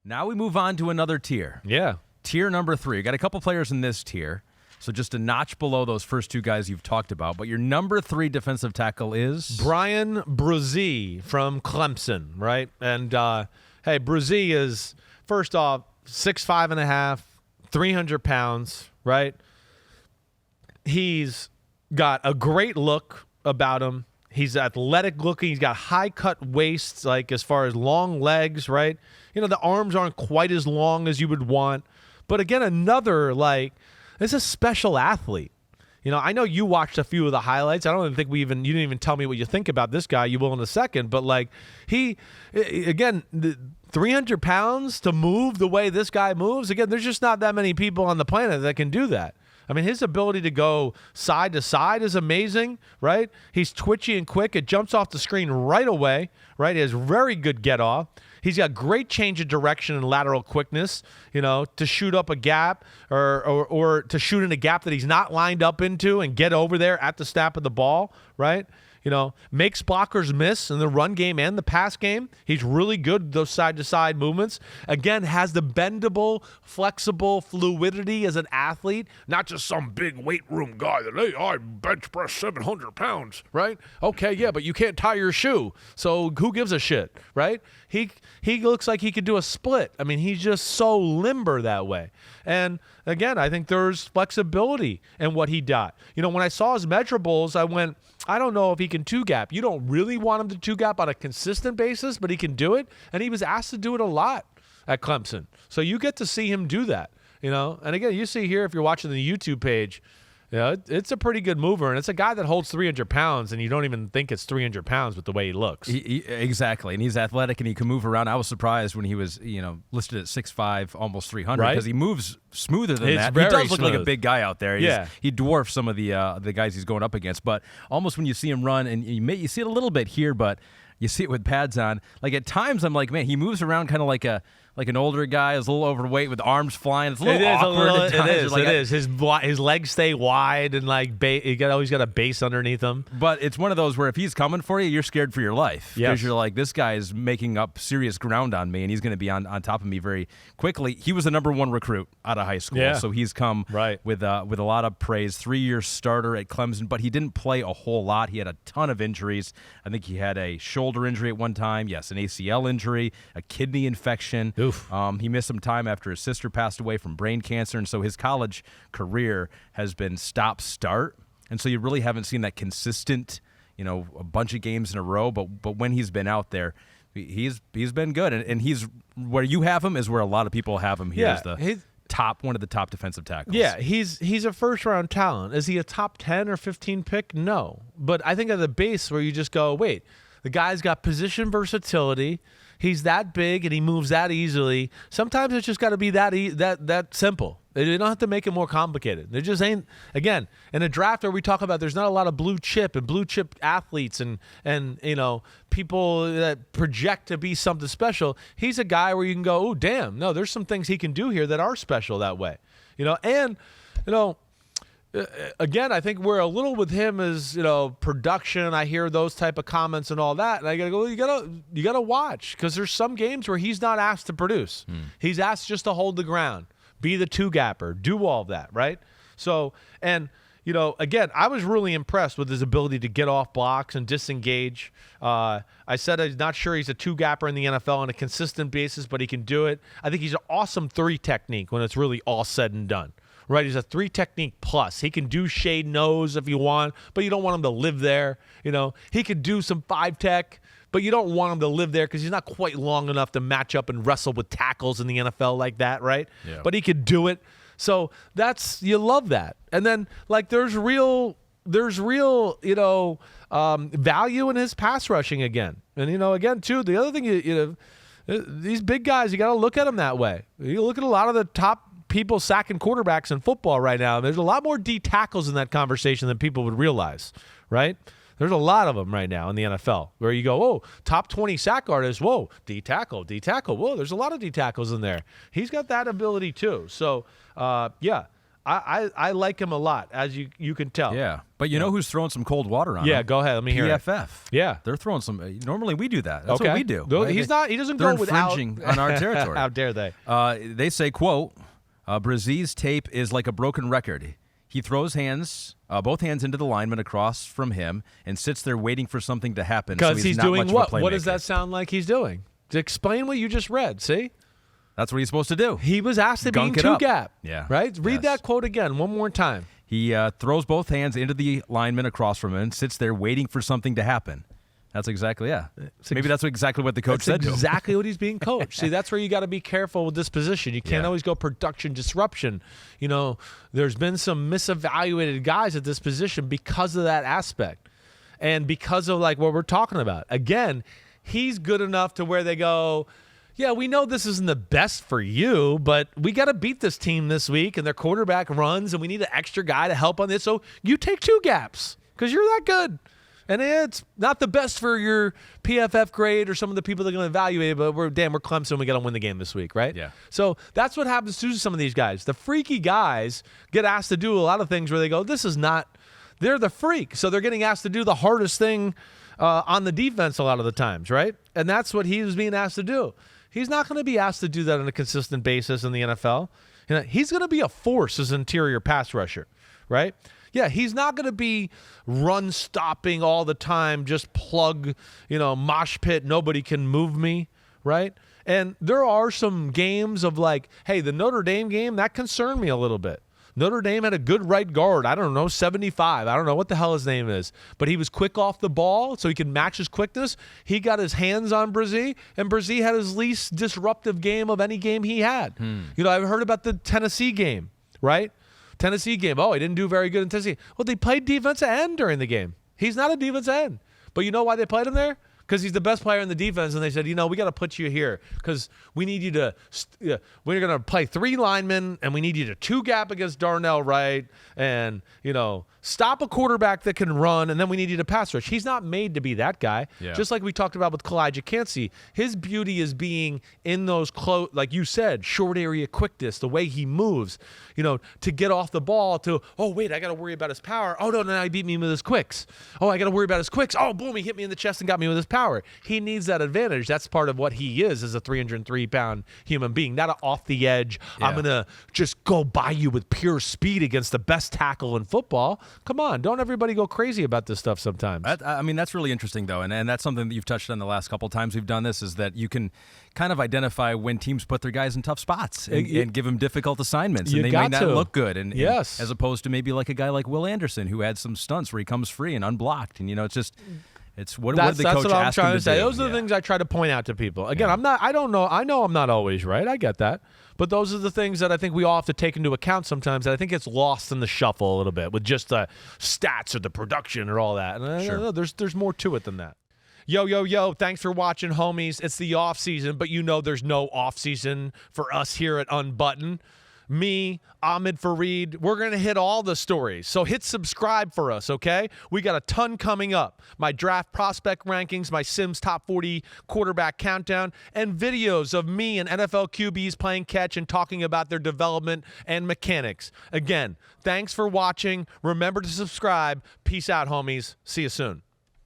Now we move on to another tier. Yeah. Tier number 3. Got a couple players in this tier, so just a notch below those first two guys you've talked about. But your number 3 defensive tackle is? Bryan Bresee from Clemson, right? And, hey, Bresee is, first off, 6'5.5", 300 pounds, right? He's got a great look about him. He's athletic looking. He's got high cut waists, like as far as long legs, right? You know, the arms aren't quite as long as you would want. But again, another, like, this is a special athlete. You know, I know you watched a few of the highlights. I don't even think you didn't even tell me what you think about this guy. You will in a second. But, like, again, 300 pounds to move the way this guy moves. Again, there's just not that many people on the planet that can do that. I mean, his ability to go side to side is amazing, right? He's twitchy and quick. It jumps off the screen right away, right? He has very good get off. He's got great change of direction and lateral quickness, you know, to shoot up a gap or to shoot in a gap that he's not lined up into and get over there at the snap of the ball, right? You know, makes blockers miss in the run game and the pass game. He's really good, those side-to-side movements. Again, has the bendable, flexible fluidity as an athlete, not just some big weight room guy that, hey, I bench press 700 pounds, right? Okay, yeah, but you can't tie your shoe, so who gives a shit, right? He looks like he could do a split. I mean, he's just so limber that way. And, again, I think there's flexibility in what he got. You know, when I saw his measurables, I went, I don't know if he can two-gap. You don't really want him to two-gap on a consistent basis, but he can do it, and he was asked to do it a lot at Clemson. So you get to see him do that, you know. And, again, you see here, if you're watching the YouTube page, you know, it's a pretty good mover, and it's a guy that holds 300 pounds, and you don't even think it's 300 pounds with the way he looks. Exactly, and he's athletic, and he can move around. I was surprised when he was, you know, listed at 6'5", almost 300, because he moves smoother than that. He does look like a big guy out there. He dwarfs some of the guys he's going up against, but almost when you see him run, and you see it a little bit here, but you see it with pads on. Like at times, I'm like, man, he moves around kind of like an older guy, is a little overweight with arms flying. It's a little awkward. It is. His legs stay wide and like always got a base underneath him. But it's one of those where if he's coming for you, you're scared for your life because you're like, this guy is making up serious ground on me, and he's going to be on top of me very quickly. He was the number 1 recruit out of high school, so he's come with a lot of praise. 3-year starter at Clemson, but he didn't play a whole lot. He had a ton of injuries. I think he had a shoulder injury at one time. Yes, an ACL injury, a kidney infection. He missed some time after his sister passed away from brain cancer, and so his college career has been stop-start. And so you really haven't seen that consistent, you know, a bunch of games in a row. But when he's been out there, he's been good. And he's where you have him is where a lot of people have him. One of the top defensive tackles. Yeah, he's a first-round talent. Is he a top 10 or 15 pick? No. But I think at the base where you just go, wait, the guy's got position versatility. He's that big and he moves that easily. Sometimes it's just got to be that simple. They don't have to make it more complicated. There just ain't. Again, in a draft where we talk about there's not a lot of blue chip athletes and you know people that project to be something special. He's a guy where you can go, oh damn, no, there's some things he can do here that are special that way. You know, and you know. Again, I think we're a little with him as, you know, production. I hear those type of comments and all that, and I gotta go. You gotta watch because there's some games where he's not asked to produce. He's asked just to hold the ground, be the two-gapper, do all of that, right? So, and you know, again, I was really impressed with his ability to get off blocks and disengage. I said I'm not sure he's a two-gapper in the NFL on a consistent basis, but he can do it. I think he's an awesome 3 technique when it's really all said and done. Right, he's a 3 technique plus. He can do shade nose if you want, but you don't want him to live there. You know, he could do some 5 tech, but you don't want him to live there because he's not quite long enough to match up and wrestle with tackles in the NFL like that, right? Yeah. But he could do it. So you love that. And then like there's real, you know, value in his pass rushing again. And you know, again too, the other thing you know, these big guys, you got to look at them that way. You look at a lot of the top people sacking quarterbacks in football right now. There's a lot more D tackles in that conversation than people would realize, right? There's a lot of them right now in the NFL where you go, oh, top 20 sack artists, whoa, D tackle, whoa, there's a lot of D tackles in there. He's got that ability too. So, yeah, I like him a lot, as you can tell. Yeah, but you know who's throwing some cold water on him? Yeah, go ahead. Let me hear it. PFF. Yeah, they're throwing some. Normally we do that. That's what we do. Right? He doesn't go without. They're infringing on our territory. How dare they? They say, quote, Bresee's tape is like a broken record. He throws both hands into the lineman across from him and sits there waiting for something to happen. Because he's not doing much what? Of a playmaker. What does that sound like he's doing? Explain what you just read. See? That's what he's supposed to do. He was asked to be in two-gap. Yeah. Right? Read that quote again one more time. He throws both hands into the lineman across from him and sits there waiting for something to happen. That's exactly, maybe that's exactly what the coach said to him. Exactly what he's being coached. See, that's where you got to be careful with this position. You can't always go production disruption. You know, there's been some misevaluated guys at this position because of that aspect and because of like what we're talking about. Again, he's good enough to where they go, yeah, we know this isn't the best for you, but we got to beat this team this week, and their quarterback runs, and we need an extra guy to help on this. So you take two gaps because you're that good. And it's not the best for your PFF grade or some of the people that are going to evaluate it, but we're Clemson. We got to win the game this week, right? Yeah. So that's what happens to some of these guys. The freaky guys get asked to do a lot of things where they go, this is not – they're the freak. So they're getting asked to do the hardest thing on the defense a lot of the times, right? And that's what he was being asked to do. He's not going to be asked to do that on a consistent basis in the NFL. You know, he's going to be a force as interior pass rusher, right? Yeah, he's not going to be run stopping all the time, just plug, mosh pit, nobody can move me, right? And there are some games of like, hey, the Notre Dame game, that concerned me a little bit. Notre Dame had a good right guard. I don't know, 75. I don't know what the hell his name is. But he was quick off the ball, so he could match his quickness. He got his hands on Bresee, and Bresee had his least disruptive game of any game he had. I've heard about the Tennessee game, right? Tennessee game. Oh, he didn't do very good in Tennessee. Well, they played defensive end during the game. He's not a defensive end. But you know why they played him there? Because he's the best player in the defense, and they said, we got to put you here because we need you to we're going to play three linemen, and we need you to two-gap against Darnell Wright and, stop a quarterback that can run, and then we need you to pass rush. He's not made to be that guy. Yeah. Just like we talked about with Kalijah Kancey. His beauty is being in those like you said, short area quickness, the way he moves, to get off the ball to, oh, wait, I got to worry about his power. Oh, no, he beat me with his quicks. Oh, I got to worry about his quicks. Oh, boom, he hit me in the chest and got me with his power. He needs that advantage. That's part of what he is as a 303-pound human being, not an off the edge. Yeah. I'm going to just go by you with pure speed against the best tackle in football. Come on, don't everybody go crazy about this stuff sometimes. That's really interesting, though, and that's something that you've touched on the last couple of times we've done this, is that you can kind of identify when teams put their guys in tough spots and give them difficult assignments, and they may not look good. And as opposed to maybe like a guy like Will Anderson, who had some stunts where he comes free and unblocked, and it's just... what did the coach what I'm ask trying him to say. Those are the things I try to point out to people. Again, I know I'm not always right. I get that. But those are the things that I think we all have to take into account sometimes that I think gets lost in the shuffle a little bit with just the stats or the production or all that. And sure. There's more to it than that. Yo, thanks for watching, homies. It's the off season, but there's no off season for us here at Unbuttoned. Me, Ahmed Fareed, we're going to hit all the stories. So hit subscribe for us, okay? We got a ton coming up. My draft prospect rankings, my Simms top 40 quarterback countdown, and videos of me and NFL QBs playing catch and talking about their development and mechanics. Again, thanks for watching. Remember to subscribe. Peace out, homies. See you soon.